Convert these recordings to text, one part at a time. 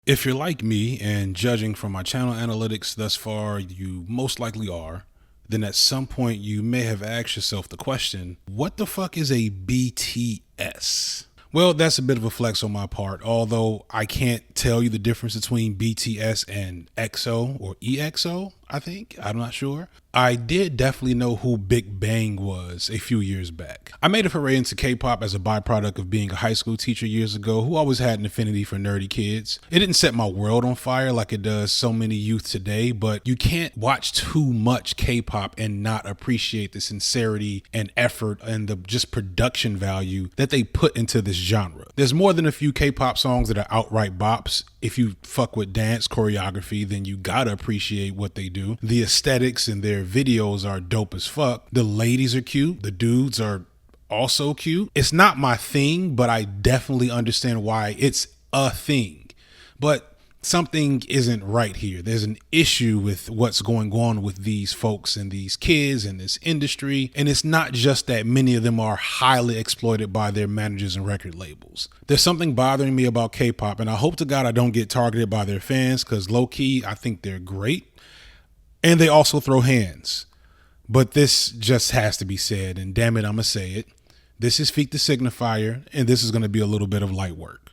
If you're like me, and judging from my channel analytics thus far, you most likely are, then at some point you may have asked yourself the question, what the fuck is a BTS? Well, that's a bit of a flex on my part, although I can't tell you the difference between BTS and EXO or EXO, I think. I'm not sure. I did definitely know who Big Bang was a few years back. I made a foray into K-pop as a byproduct of being a high school teacher years ago who always had an affinity for nerdy kids. It didn't set my world on fire like it does so many youth today, but you can't watch too much K-pop and not appreciate the sincerity and effort and the just production value that they put into this genre. There's more than a few K-pop songs that are outright bops. If you fuck with dance choreography, then you gotta appreciate what they do. The aesthetics and their videos are dope as fuck. The ladies are cute. The dudes are also cute. It's not my thing, but I definitely understand why it's a thing. But something isn't right here. There's an issue with what's going on with these folks and these kids in this industry. And it's not just that many of them are highly exploited by their managers and record labels. There's something bothering me about K-pop, and I hope to God I don't get targeted by their fans, because low key, I think they're great. And they also throw hands. But this just has to be said, and damn it, I'm gonna say it. This is Feet the Signifier, and this is gonna be a little bit of light work.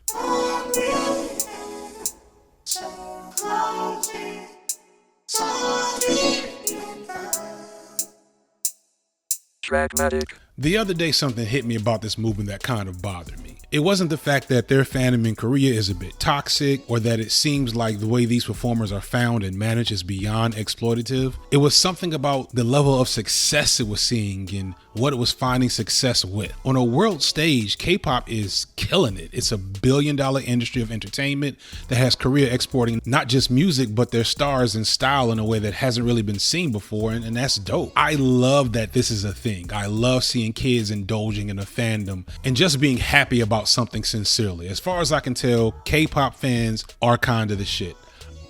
Dragmatic. The other day, something hit me about this movement that kind of bothered me. It wasn't the fact that their fandom in Korea is a bit toxic, or that it seems like the way these performers are found and managed is beyond exploitative. It was something about the level of success it was seeing and what it was finding success with. On a world stage, K-pop is killing it. It's a billion-dollar industry of entertainment that has Korea exporting not just music, but their stars and style in a way that hasn't really been seen before, and that's dope. I love that this is a thing. I love seeing kids indulging in a fandom and just being happy about something sincerely. As far as I can tell, K-pop fans are kind of the shit.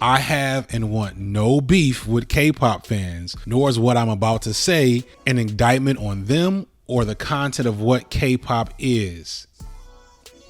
I have and want no beef with K-pop fans, nor is what I'm about to say an indictment on them or the content of what K-pop is.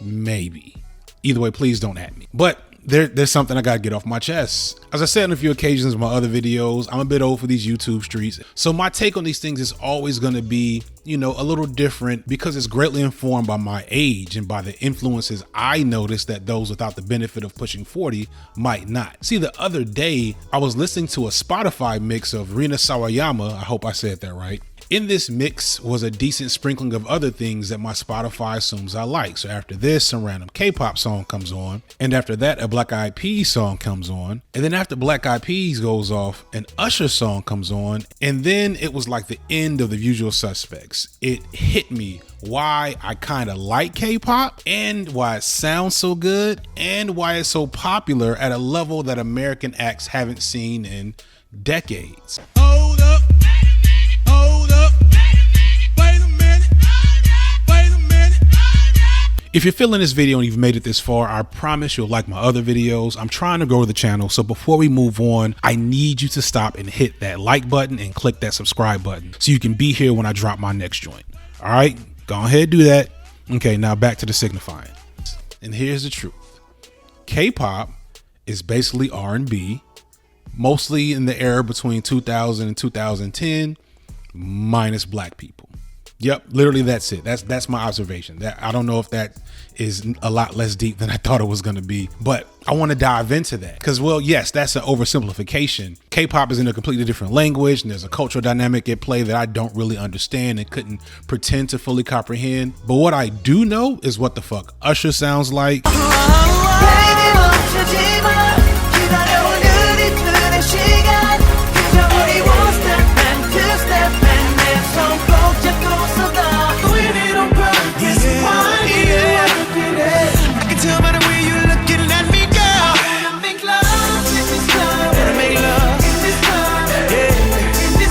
Maybe. Either way, please don't at me. But there's something I gotta get off my chest. As I said on a few occasions in my other videos, I'm a bit old for these YouTube streets. So my take on these things is always gonna be, a little different, because it's greatly informed by my age and by the influences I noticed that those without the benefit of pushing 40 might not. See, the other day, I was listening to a Spotify mix of Rina Sawayama, I hope I said that right. In this mix was a decent sprinkling of other things that my Spotify assumes I like. So after this, some random K-pop song comes on. And after that, a Black Eyed Peas song comes on. And then after Black Eyed Peas goes off, an Usher song comes on. And then it was like the end of The Usual Suspects. It hit me why I kind of like K-pop, and why it sounds so good, and why it's so popular at a level that American acts haven't seen in decades. Hold up. Hold up. Wait a minute. Wait a minute. If you're feeling this video and you've made it this far, I promise you'll like my other videos. I'm trying to grow the channel, so before we move on, I need you to stop and hit that like button and click that subscribe button so you can be here when I drop my next joint. All right, go ahead, do that. Okay, now back to the signifying. And here's the truth. K-pop is basically R&B, mostly in the era between 2000 and 2010, minus black people. Yep, literally that's it. That's my observation. That I don't know if that is a lot less deep than I thought it was going to be, but I want to dive into that because, well, yes, that's an oversimplification. K-pop is in a completely different language, and there's a cultural dynamic at play that I don't really understand and couldn't pretend to fully comprehend. But what I do know is what the fuck Usher sounds like.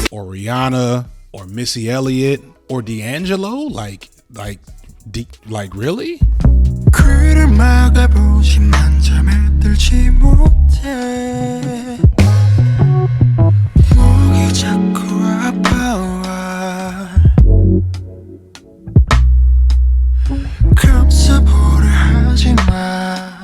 Or Rihanna, or Missy Elliott, or D'Angelo, like really? 그를 막아보지만 잠에 들지 못해 목이 자꾸 아파와 감싸보려 하지마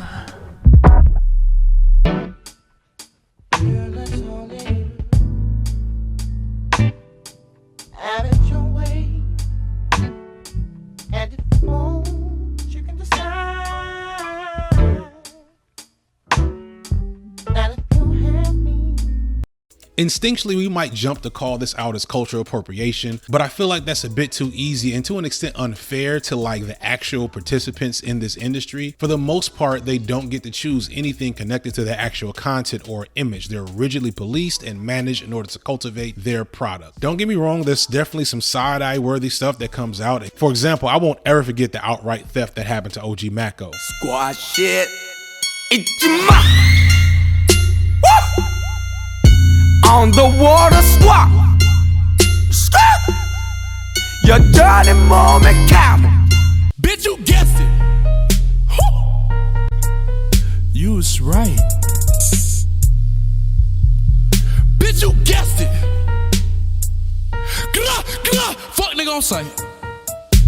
Instinctually, we might jump to call this out as cultural appropriation, but I feel like that's a bit too easy and to an extent unfair to like the actual participants in this industry. For the most part, they don't get to choose anything connected to the actual content or image. They're rigidly policed and managed in order to cultivate their product. Don't get me wrong, there's definitely some side-eye worthy stuff that comes out. For example, I won't ever forget the outright theft that happened to OG Mako. Squash it, Ichima. On the water squat. Stop. Your dirty moment camel. Bitch, you guessed it. You was right. Bitch, you guessed it. Fuck nigga on sight.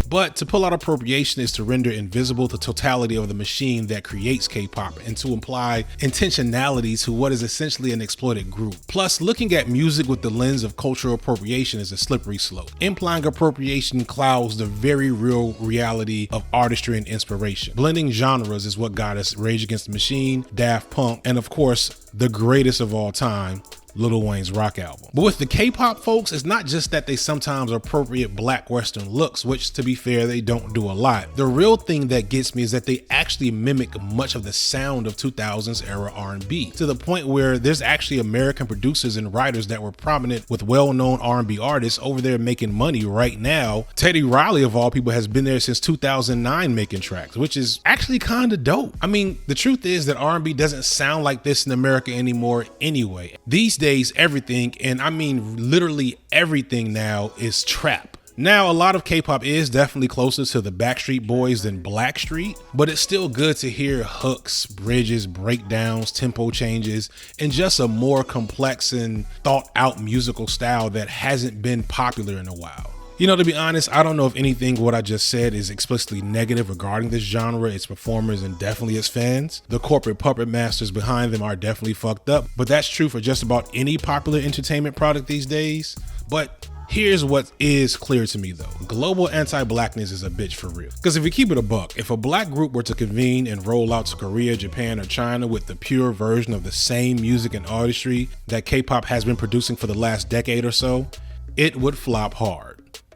But to pull out appropriation is to render invisible the totality of the machine that creates K-pop and to imply intentionality to what is essentially an exploited group. Plus, looking at music with the lens of cultural appropriation is a slippery slope. Implying appropriation clouds the very real reality of artistry and inspiration. Blending genres is what got us Rage Against the Machine, Daft Punk, and of course, the greatest of all time, Lil Wayne's rock album. But with the K-pop folks, it's not just that they sometimes appropriate black Western looks, which to be fair, they don't do a lot. The real thing that gets me is that they actually mimic much of the sound of 2000s era R&B, to the point where there's actually American producers and writers that were prominent with well-known R&B artists over there making money right now. Teddy Riley, of all people, has been there since 2009 making tracks, which is actually kind of dope. I mean, the truth is that R&B doesn't sound like this in America anymore anyway. These days, everything, and I mean literally everything now, is trap. Now, a lot of K-pop is definitely closer to the Backstreet Boys than Blackstreet, but it's still good to hear hooks, bridges, breakdowns, tempo changes, and just a more complex and thought out musical style that hasn't been popular in a while. You know, to be honest, I don't know if anything what I just said is explicitly negative regarding this genre, its performers, and definitely its fans. The corporate puppet masters behind them are definitely fucked up, but that's true for just about any popular entertainment product these days. But here's what is clear to me though. Global anti-blackness is a bitch for real. Because if we keep it a buck, if a black group were to convene and roll out to Korea, Japan, or China with the pure version of the same music and artistry that K-pop has been producing for the last decade or so, it would flop hard.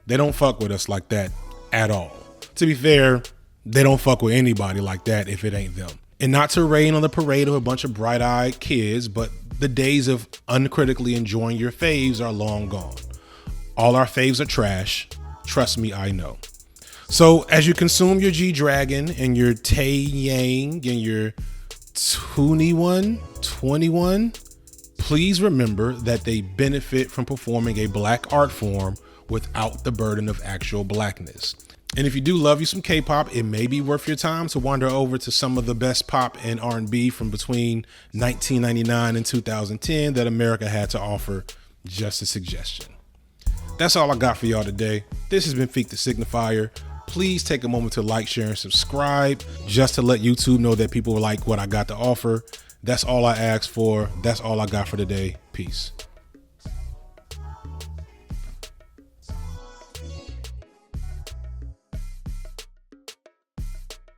They don't fuck with us like that at all. To be fair, they don't fuck with anybody like that if it ain't them. And not to rain on the parade of a bunch of bright-eyed kids, but the days of uncritically enjoying your faves are long gone. All our faves are trash. Trust me, I know. So as you consume your G-Dragon and your Taeyang and your 21, please remember that they benefit from performing a black art form without the burden of actual blackness. And if you do love you some K-pop, it may be worth your time to wander over to some of the best pop and R&B from between 1999 and 2010 that America had to offer. Just a suggestion. That's all I got for y'all today. This has been Feek the Signifier. Please take a moment to like, share, and subscribe just to let YouTube know that people like what I got to offer. That's all I asked for. That's all I got for today. Peace.